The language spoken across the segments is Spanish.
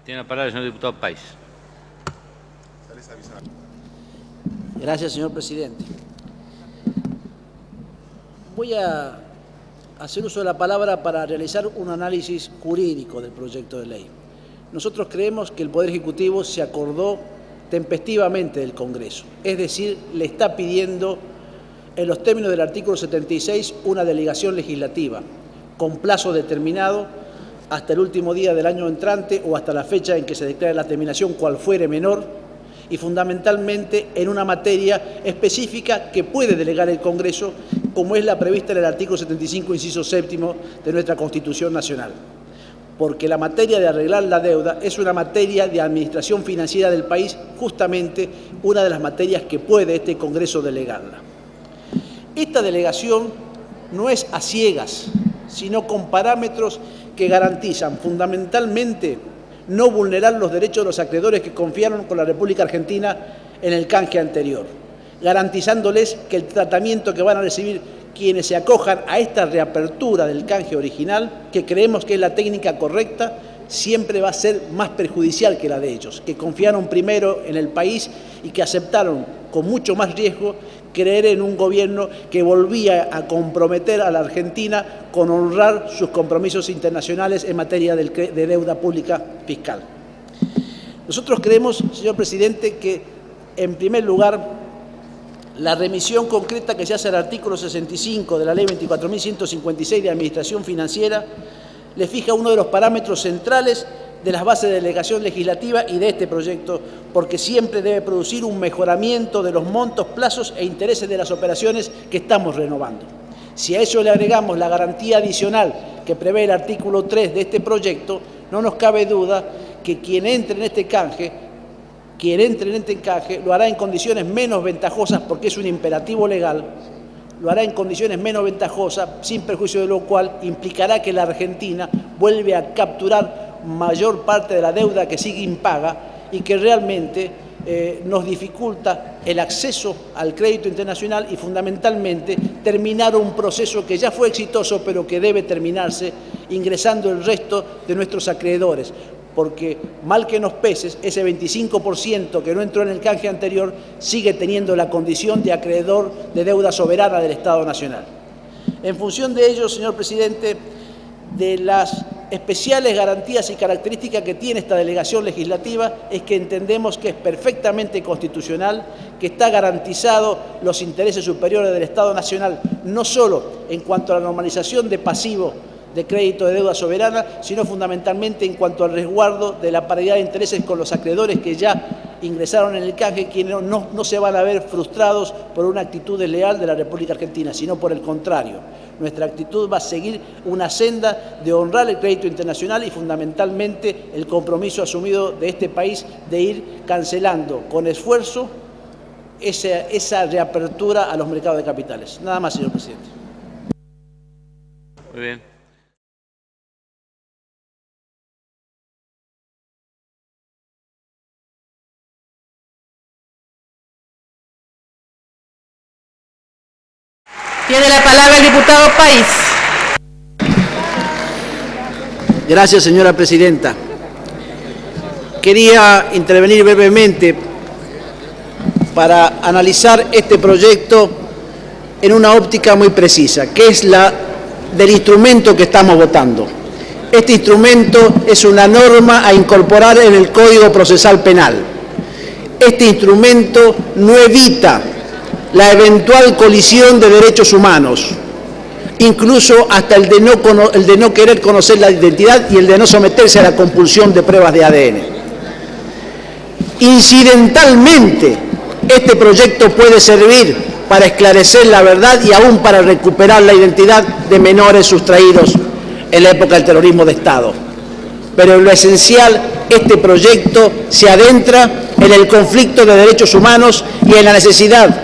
Tiene la palabra el señor diputado Páez. Gracias, señor presidente. Voy a hacer uso de la palabra para realizar un análisis jurídico del proyecto de ley. Nosotros creemos que el Poder Ejecutivo se acordó tempestivamente del Congreso, es decir, le está pidiendo, en los términos del artículo 76, una delegación legislativa, con plazo determinado hasta el último día del año entrante o hasta la fecha en que se declare la terminación, cual fuere menor, y fundamentalmente en una materia específica que puede delegar el Congreso, como es la prevista en el artículo 75, inciso séptimo de nuestra Constitución Nacional. Porque la materia de arreglar la deuda es una materia de administración financiera del país, justamente una de las materias que puede este Congreso delegarla. Esta delegación no es a ciegas, sino con parámetros que garantizan fundamentalmente no vulnerar los derechos de los acreedores que confiaron con la República Argentina en el canje anterior, garantizándoles que el tratamiento que van a recibir quienes se acojan a esta reapertura del canje original, que creemos que es la técnica correcta, siempre va a ser más perjudicial que la de ellos, que confiaron primero en el país y que aceptaron con mucho más riesgo creer en un gobierno que volvía a comprometer a la Argentina con honrar sus compromisos internacionales en materia de deuda pública fiscal. Nosotros creemos, señor presidente, que en primer lugar la remisión concreta que se hace al artículo 65 de la Ley 24.156 de Administración Financiera le fija uno de los parámetros centrales de las bases de delegación legislativa y de este proyecto, porque siempre debe producir un mejoramiento de los montos, plazos e intereses de las operaciones que estamos renovando. Si a eso le agregamos la garantía adicional que prevé el artículo 3 de este proyecto, no nos cabe duda que quien entre en este canje lo hará en condiciones menos ventajosas, porque es un imperativo legal, lo hará en condiciones menos ventajosas, sin perjuicio de lo cual implicará que la Argentina vuelve a capturar mayor parte de la deuda que sigue impaga y que realmente nos dificulta el acceso al crédito internacional y fundamentalmente terminar un proceso que ya fue exitoso pero que debe terminarse ingresando el resto de nuestros acreedores. Porque mal que nos pese, ese 25% que no entró en el canje anterior sigue teniendo la condición de acreedor de deuda soberana del Estado Nacional. En función de ello, señor presidente, de las especiales garantías y características que tiene esta delegación legislativa es que entendemos que es perfectamente constitucional, que está garantizado los intereses superiores del Estado Nacional, no solo en cuanto a la normalización de pasivo de crédito de deuda soberana, sino fundamentalmente en cuanto al resguardo de la paridad de intereses con los acreedores que ya ingresaron en el canje, quienes no se van a ver frustrados por una actitud desleal de la República Argentina, sino por el contrario. Nuestra actitud va a seguir una senda de honrar el crédito internacional y fundamentalmente el compromiso asumido de este país de ir cancelando con esfuerzo esa reapertura a los mercados de capitales. Nada más, señor presidente. Muy bien. Tiene la palabra el diputado Páez. Gracias, señora presidenta. Quería intervenir brevemente para analizar este proyecto en una óptica muy precisa, que es la del instrumento que estamos votando. Este instrumento es una norma a incorporar en el Código Procesal Penal. Este instrumento no evita la eventual colisión de derechos humanos, incluso hasta el de no querer conocer la identidad y el de no someterse a la compulsión de pruebas de ADN. Incidentalmente, este proyecto puede servir para esclarecer la verdad y aún para recuperar la identidad de menores sustraídos en la época del terrorismo de Estado. Pero en lo esencial, este proyecto se adentra en el conflicto de derechos humanos y en la necesidad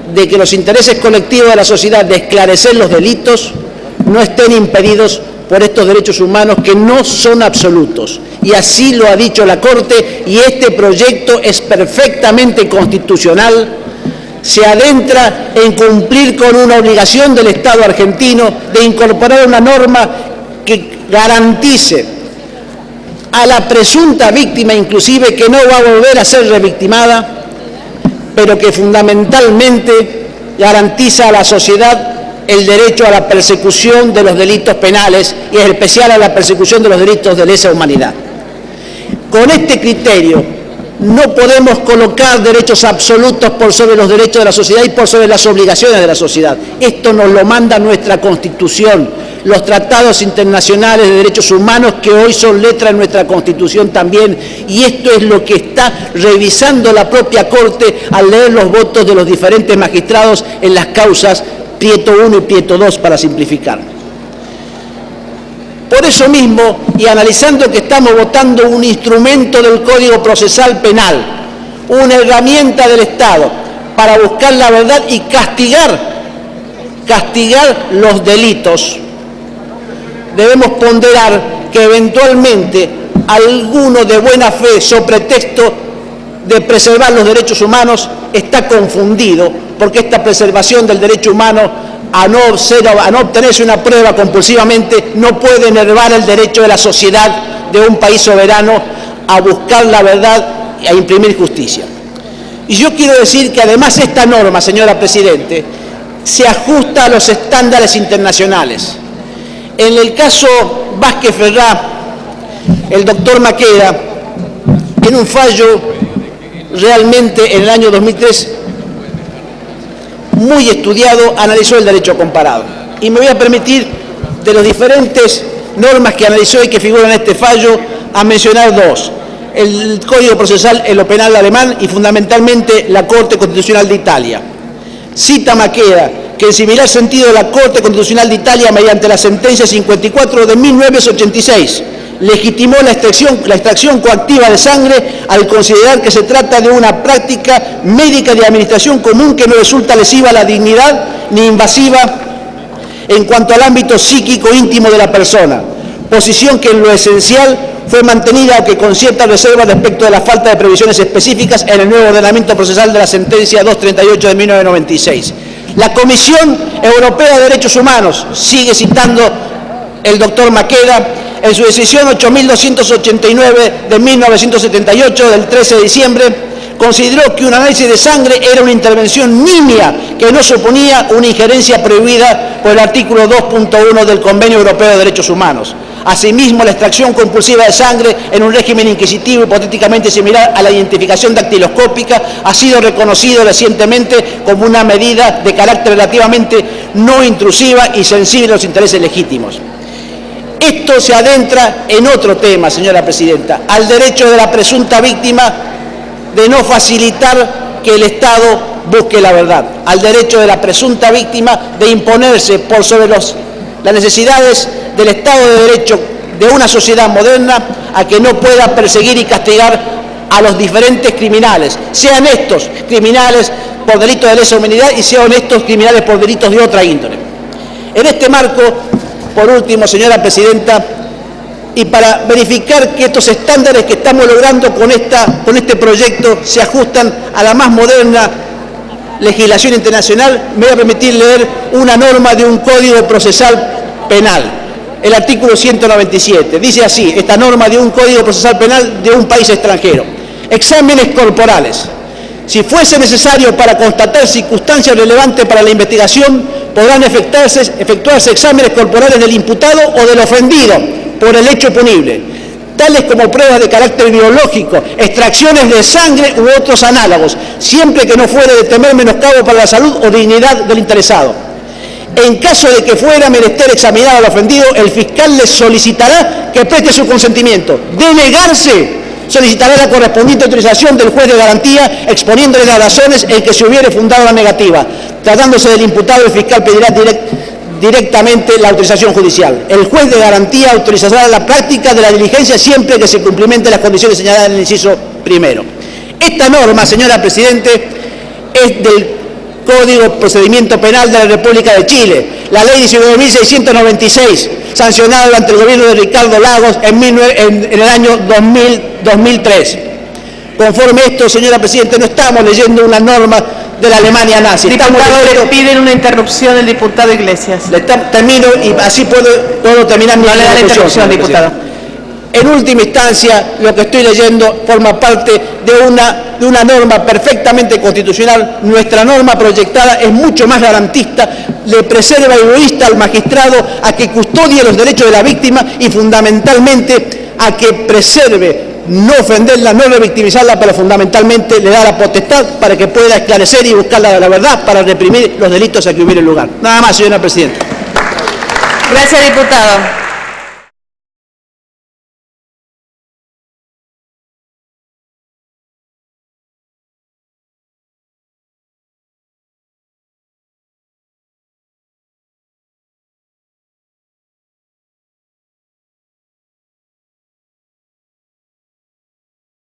de que los intereses colectivos de la sociedad de esclarecer los delitos no estén impedidos por estos derechos humanos que no son absolutos. Y así lo ha dicho la Corte, y este proyecto es perfectamente constitucional, se adentra en cumplir con una obligación del Estado argentino de incorporar una norma que garantice a la presunta víctima inclusive, que no va a volver a ser revictimada, pero que fundamentalmente garantiza a la sociedad el derecho a la persecución de los delitos penales y en especial a la persecución de los delitos de lesa humanidad. Con este criterio no podemos colocar derechos absolutos por sobre los derechos de la sociedad y por sobre las obligaciones de la sociedad. Esto nos lo manda nuestra Constitución, los tratados internacionales de derechos humanos que hoy son letra en nuestra Constitución también, y esto es lo que está revisando la propia Corte al leer los votos de los diferentes magistrados en las causas Prieto I y Prieto II, para simplificar. Por eso mismo, y analizando que estamos votando un instrumento del Código Procesal Penal, una herramienta del Estado para buscar la verdad y castigar los delitos, debemos ponderar que eventualmente alguno de buena fe, sobre pretexto de preservar los derechos humanos, está confundido, porque esta preservación del derecho humano, a no obtenerse una prueba compulsivamente, no puede enervar el derecho de la sociedad de un país soberano a buscar la verdad y a imprimir justicia. Y yo quiero decir que además esta norma, señora Presidente, se ajusta a los estándares internacionales. En el caso Vázquez Ferrá, el doctor Maqueda, en un fallo realmente en el año 2003 muy estudiado, analizó el derecho comparado. Y me voy a permitir, de las diferentes normas que analizó y que figuran en este fallo, a mencionar dos: el Código Procesal en lo penal alemán y fundamentalmente la Corte Constitucional de Italia. Cita Maqueda que en similar sentido la Corte Constitucional de Italia, mediante la sentencia 54 de 1986, legitimó la extracción coactiva de sangre al considerar que se trata de una práctica médica de administración común que no resulta lesiva a la dignidad ni invasiva en cuanto al ámbito psíquico íntimo de la persona, posición que en lo esencial fue mantenida, aunque con cierta reserva respecto de la falta de previsiones específicas en el nuevo ordenamiento procesal de la sentencia 238 de 1996. La Comisión Europea de Derechos Humanos, sigue citando el doctor Maqueda, en su decisión 8289 de 1978, del 13 de diciembre, consideró que un análisis de sangre era una intervención nimia que no suponía una injerencia prohibida por el artículo 2.1 del Convenio Europeo de Derechos Humanos. Asimismo, la extracción compulsiva de sangre en un régimen inquisitivo hipotéticamente similar a la identificación dactiloscópica ha sido reconocido recientemente como una medida de carácter relativamente no intrusiva y sensible a los intereses legítimos. Esto se adentra en otro tema, señora Presidenta, al derecho de la presunta víctima de no facilitar que el Estado busque la verdad, al derecho de la presunta víctima de imponerse por sobre las necesidades del Estado de Derecho de una sociedad moderna, a que no pueda perseguir y castigar a los diferentes criminales, sean estos criminales por delitos de lesa humanidad y sean estos criminales por delitos de otra índole. En este marco, por último, señora Presidenta, y para verificar que estos estándares que estamos logrando con este proyecto se ajustan a la más moderna legislación internacional, me voy a permitir leer una norma de un Código Procesal Penal, el artículo 197. Dice así, esta norma de un Código Procesal Penal de un país extranjero: exámenes corporales. Si fuese necesario para constatar circunstancias relevantes para la investigación, podrán efectuarse exámenes corporales del imputado o del ofendido por el hecho punible, tales como pruebas de carácter biológico, extracciones de sangre u otros análogos, siempre que no fuere de temer menoscabo para la salud o dignidad del interesado. En caso de que fuera menester examinar al ofendido, el fiscal le solicitará que preste su consentimiento. De negarse, solicitará la correspondiente autorización del juez de garantía, exponiéndole las razones en que se hubiere fundado la negativa. Tratándose del imputado, el fiscal pedirá directamente la autorización judicial. El juez de garantía autorizará la práctica de la diligencia siempre que se cumplimenten las condiciones señaladas en el inciso primero. Esta norma, señora Presidente, es del Código Procedimiento Penal de la República de Chile, la Ley 19.696, sancionada durante el gobierno de Ricardo Lagos en el año 2003. Conforme esto, señora Presidenta, no estamos leyendo una norma de la Alemania nazi. Diputado, le piden una interrupción el diputado Iglesias. Termino y así puedo terminar mi interrupción, diputado. En última instancia, lo que estoy leyendo forma parte de una norma perfectamente constitucional. Nuestra norma proyectada es mucho más garantista, le preserva y insta al magistrado a que custodie los derechos de la víctima y fundamentalmente a que preserve, no ofenderla, no revictimizarla, pero fundamentalmente le da la potestad para que pueda esclarecer y buscar la verdad para reprimir los delitos a que hubiera lugar. Nada más, señora presidenta. Gracias, diputado.